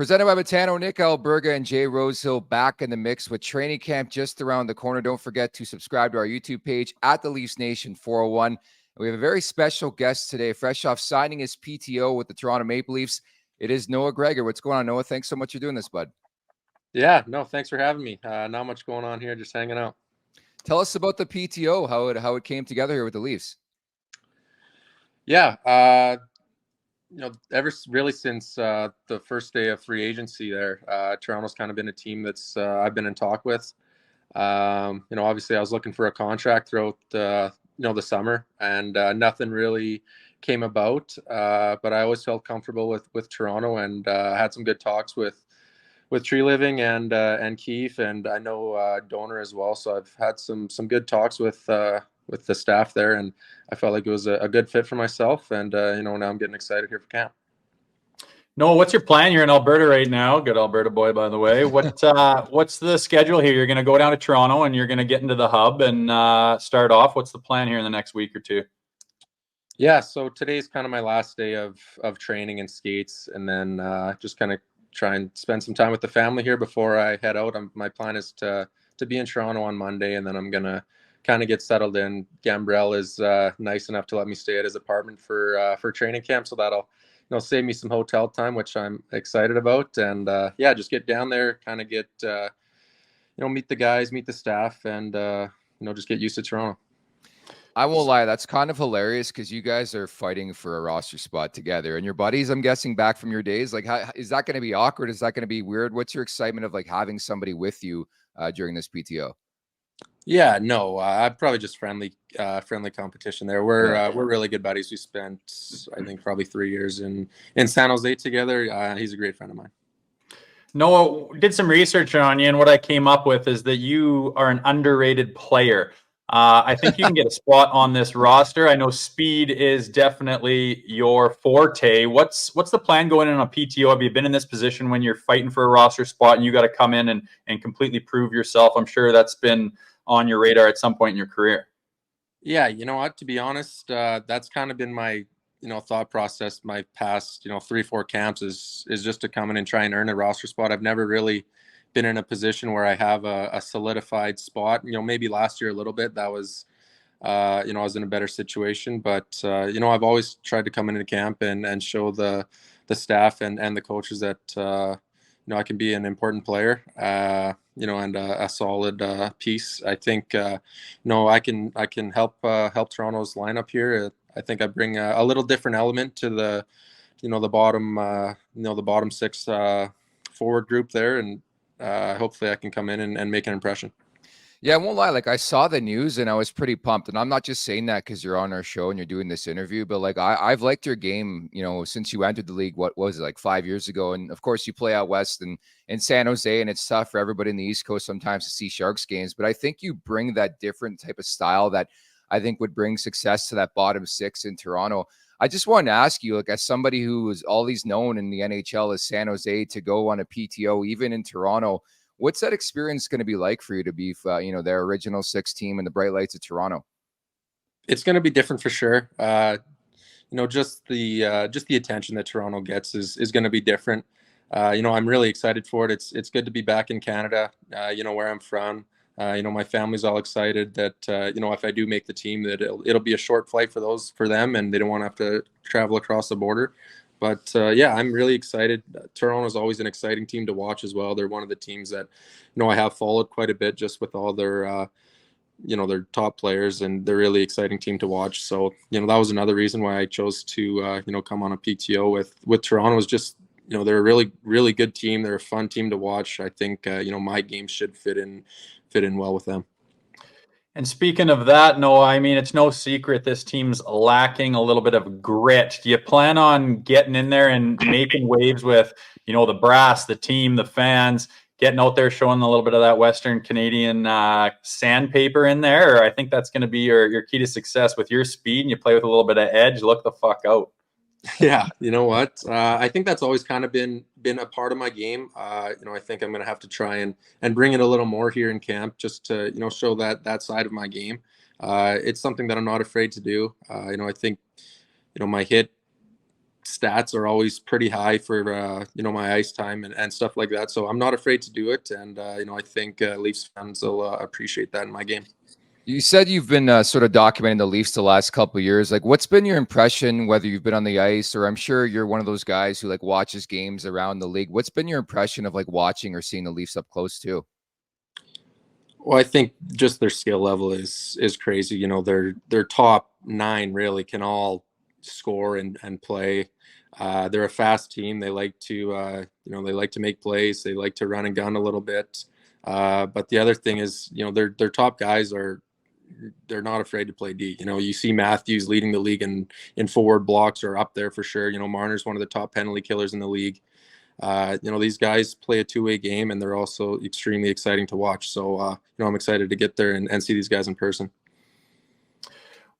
Presented by Botano, Nick Alberga and Jay Rosehill back in the mix with training camp just around the corner. Don't forget to subscribe to our YouTube page at the Leafs Nation 401. And we have a very special guest today, fresh off signing his PTO with the Toronto Maple Leafs. It is Noah Gregor. What's going on, Noah? Thanks so much for doing this, bud. Yeah, no, thanks for having me. Not much going on here, just hanging out. Tell us about the PTO, how it came together here with the Leafs. Yeah, ever really since the first day of free agency there, Toronto's kind of been a team that's I've been in talk with. Obviously I was looking for a contract throughout the summer, and nothing really came about. But I always felt comfortable with Toronto, and had some good talks with Tree Living and Keefe, and I know Donor as well. So I've had some good talks with the staff there, and I felt like it was a good fit for myself. And now I'm getting excited here for camp. Noah, what's your plan? You're in Alberta right now. Good Alberta boy, by the way. What's the schedule here? You're going to go down to Toronto and you're going to get into the hub and start off. What's the plan here in the next week or two? Yeah, so today's kind of my last day of training and skates, and then just kind of try and spend some time with the family here before I head out. My plan is to be in Toronto on Monday, and then I'm going to kind of get settled in. Gambrell is nice enough to let me stay at his apartment for training camp, so that'll save me some hotel time, which I'm excited about. And just get down there, kind of get meet the guys, meet the staff, and just get used to Toronto. I won't lie, that's kind of hilarious because you guys are fighting for a roster spot together, and your buddies, I'm guessing, back from your days. Like, is that going to be awkward? Is that going to be weird? What's your excitement of like having somebody with you during this PTO? Yeah, no, I'm probably just friendly competition there. We're really good buddies. We spent, I think, probably 3 years in San Jose together. He's a great friend of mine. Noah, did some research on you, and what I came up with is that you are an underrated player. I think you can get a spot on this roster. I know speed is definitely your forte. What's the plan going in on a PTO? Have you been in this position when you're fighting for a roster spot and you got to come in and completely prove yourself? I'm sure that's been on your radar at some point in your career. Yeah, you know what, to be honest, that's kind of been my thought process my past 3-4 camps is just to come in and try and earn a roster spot. I've never really been in a position where I have a solidified spot. Maybe last year a little bit, that was I was in a better situation, but I've always tried to come into camp and show the staff and the coaches that I can be an important player, and a solid piece. I think I can help Toronto's lineup here. I think I bring a little different element to the bottom six forward group there, and hopefully I can come in and make an impression. Yeah, I won't lie. Like, I saw the news and I was pretty pumped. And I'm not just saying that because you're on our show and you're doing this interview, but like I've liked your game, since you entered the league. What was it, like 5 years ago? And of course, you play out west and in San Jose, and it's tough for everybody in the East Coast sometimes to see Sharks games. But I think you bring that different type of style that I think would bring success to that bottom six in Toronto. I just wanted to ask you, like, as somebody who is always known in the NHL as San Jose, to go on a PTO, even in Toronto, what's that experience going to be like for you to be, their original six team in the bright lights of Toronto? It's going to be different for sure. Just the attention that Toronto gets is going to be different. I'm really excited for it. It's good to be back in Canada, where I'm from. My family's all excited that, if I do make the team, that it'll be a short flight for them, and they don't want to have to travel across the border. But I'm really excited. Toronto is always an exciting team to watch as well. They're one of the teams that, I have followed quite a bit just with all their, their top players, and they're really exciting team to watch. So, that was another reason why I chose to, come on a PTO with Toronto. Is just, they're a really, really good team. They're a fun team to watch. I think, my game should fit in well with them. And speaking of that, Noah, I mean, it's no secret this team's lacking a little bit of grit. Do you plan on getting in there and making waves with, the brass, the team, the fans, getting out there, showing a little bit of that Western Canadian sandpaper in there? Or I think that's going to be your key to success with your speed, and you play with a little bit of edge. Look the fuck out. Yeah, you know what? I think that's always kind of been a part of my game. I think I'm going to have to try and bring it a little more here in camp, just to show that side of my game. It's something that I'm not afraid to do. I think my hit stats are always pretty high for you know, my ice time and stuff like that. So I'm not afraid to do it, and you know, I think Leafs fans will appreciate that in my game. You said you've been sort of documenting the Leafs the last couple of years. Like, what's been your impression, whether you've been on the ice or I'm sure you're one of those guys who like watches games around the league. What's been your impression of like watching or seeing the Leafs up close too? Well, I think just their skill level is crazy. You know, their top 9 really can all score and play. They're a fast team. They like to you know, they like to make plays. They like to run and gun a little bit. But the other thing is, you know, their top guys they're not afraid to play D. You know, you see Matthews leading the league in forward blocks, or up there for sure. You know, Marner's one of the top penalty killers in the league. You know, these guys play a two-way game, and they're also extremely exciting to watch. So, you know, I'm excited to get there and see these guys in person.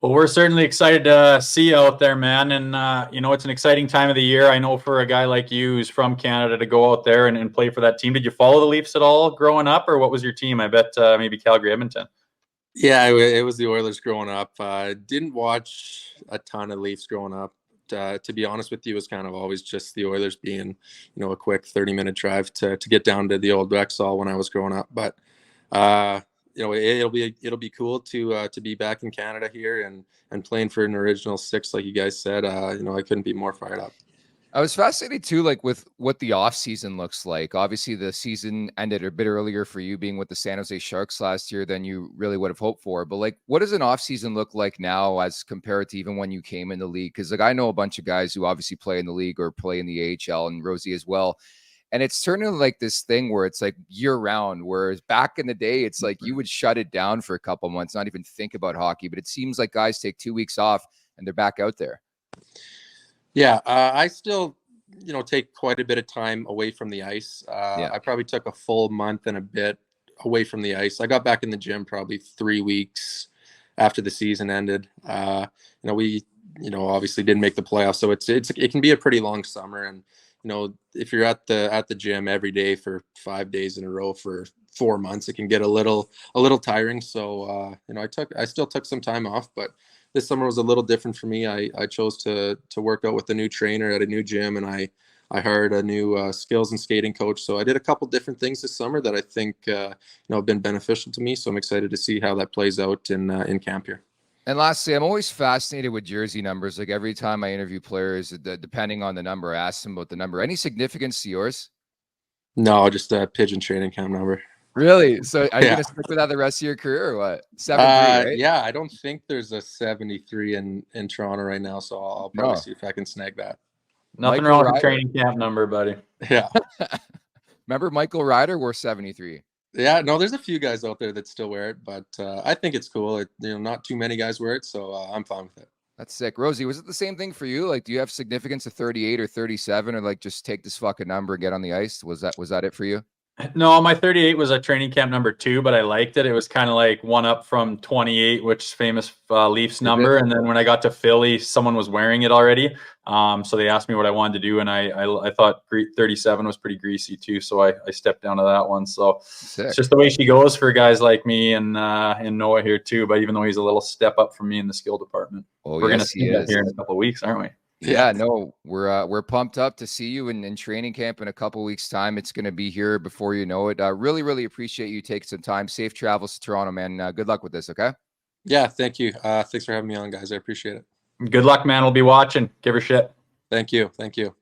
Well, we're certainly excited to see you out there, man. And, you know, it's an exciting time of the year. I know for a guy like you who's from Canada to go out there and play for that team. Did you follow the Leafs at all growing up, or what was your team? I bet maybe Calgary, Edmonton. Yeah, it was the Oilers growing up. Didn't watch a ton of Leafs growing up. To be honest with you, it was kind of always just the Oilers, being, you know, a quick 30-minute drive to get down to the old Rexall when I was growing up. But you know, it'll be cool to be back in Canada here and playing for an original 6, like you guys said. You know, I couldn't be more fired up. I was fascinated too, like with what the off season looks like. Obviously, the season ended a bit earlier for you being with the San Jose Sharks last year than you really would have hoped for. But like, what does an off season look like now as compared to even when you came in the league? Because like I know a bunch of guys who obviously play in the league or play in the AHL, and Rosie as well. And it's turning like this thing where it's like year round, whereas back in the day, it's like you would shut it down for a couple months, not even think about hockey. But it seems like guys take 2 weeks off and they're back out there. Yeah, I still, you know, take quite a bit of time away from the ice. Yeah. I probably took a full month and a bit away from the ice. I got back in the gym probably 3 weeks after the season ended. You know, we, you know, obviously didn't make the playoffs, so it can be a pretty long summer. And you know, if you're at the gym every day for 5 days in a row for 4 months, it can get a little tiring. So you know, I still took some time off, but this summer was a little different for me. I chose to work out with a new trainer at a new gym, and I hired a new skills and skating coach. So I did a couple different things this summer that I think you know, have been beneficial to me. So I'm excited to see how that plays out in camp here. And lastly, I'm always fascinated with jersey numbers. Like every time I interview players, depending on the number, I ask them about the number. Any significance to yours? No, just a pigeon training camp number. Really? So are you Yeah. going to stick with that the rest of your career or what? 73, right? Yeah, I don't think there's a 73 in Toronto right now, so I'll probably see if I can snag that. Nothing Michael wrong with Ryder. training camp number, buddy. Yeah. Remember Michael Ryder wore 73. Yeah, no, there's a few guys out there that still wear it, but I think it's cool. You know, not too many guys wear it, so I'm fine with it. That's sick. Rosie, was it the same thing for you? Like, do you have significance of 38 or 37, or like just take this fucking number and get on the ice? Was that it for you? No, my 38 was a training camp number 2, but I liked it. It was kind of like one up from 28, which is famous Leafs number. And then when I got to Philly, someone was wearing it already. So they asked me what I wanted to do, and I thought 37 was pretty greasy too. So I stepped down to that one. So Sick. It's just the way she goes for guys like me and Noah here too. But even though he's a little step up from me in the skill department, we're going to see that here in a couple of weeks, aren't we? Yeah, no, we're pumped up to see you in training camp in a couple weeks' time. It's going to be here before you know it. Really, really appreciate you taking some time. Safe travels to Toronto, man. Good luck with this, okay? Yeah, thank you. Thanks for having me on, guys. I appreciate it. Good luck, man. We'll be watching. Give her shit. Thank you. Thank you.